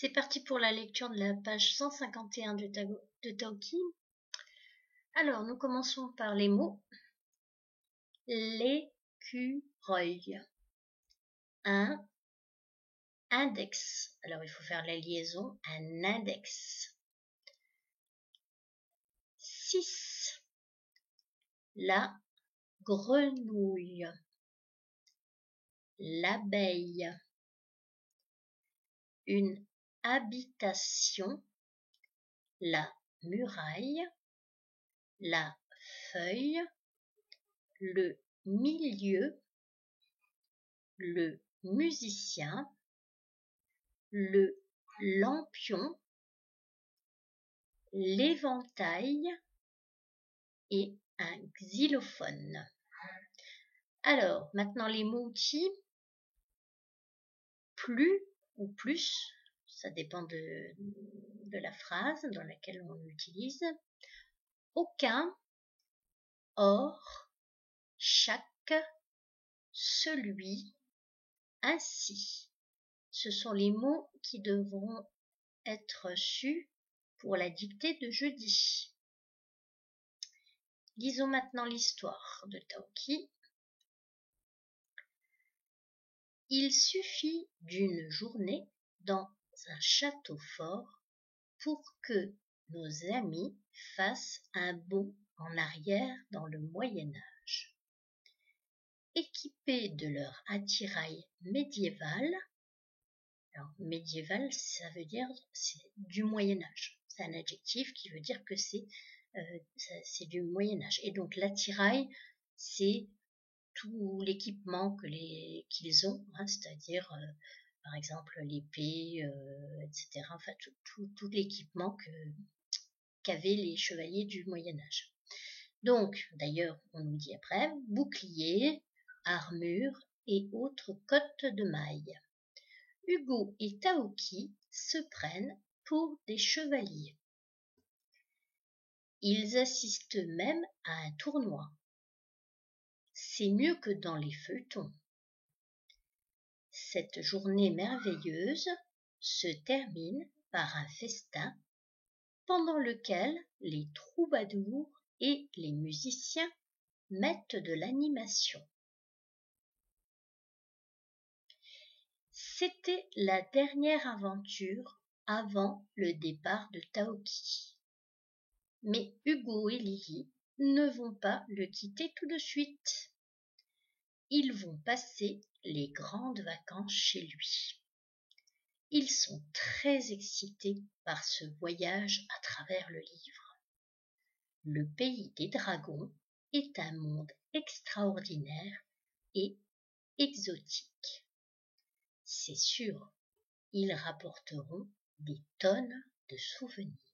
C'est parti pour la lecture de la page 151 de Taoki. Alors, nous commençons par les mots. L'écureuil. Un index. Alors, il faut faire la liaison. Un index. 6. La grenouille. L'abeille. Une habitation. La muraille. La feuille. Le milieu. Le musicien. Le lampion. L'éventail et un xylophone. Alors, maintenant les mots-outils. Plus ou plus, ça dépend de la phrase dans laquelle on l'utilise. Aucun, or, chaque, celui, ainsi. Ce sont les mots qui devront être sus pour la dictée de jeudi. Lisons maintenant l'histoire de Taoki. Il suffit d'une journée dans un château fort pour que nos amis fassent un bond en arrière dans le Moyen-Âge. Équipés de leur attirail médiéval, alors médiéval ça veut dire c'est du Moyen-Âge, c'est un adjectif qui veut dire que c'est du Moyen-Âge, et donc l'attirail c'est tout l'équipement qu'ils ont, hein, c'est-à-dire par exemple l'épée, etc. Enfin tout l'équipement qu'avaient les chevaliers du Moyen-Âge. Donc, d'ailleurs, on nous dit après, bouclier, armure et autres cottes de mailles. Hugo et Taoki se prennent pour des chevaliers. Ils assistent même à un tournoi. C'est mieux que dans les feuilletons. Cette journée merveilleuse se termine par un festin pendant lequel les troubadours et les musiciens mettent de l'animation. C'était la dernière aventure avant le départ de Taoki. Mais Hugo et Lily ne vont pas le quitter tout de suite. Ils vont passer les grandes vacances chez lui. Ils sont très excités par ce voyage à travers le livre. Le pays des dragons est un monde extraordinaire et exotique. C'est sûr, ils rapporteront des tonnes de souvenirs.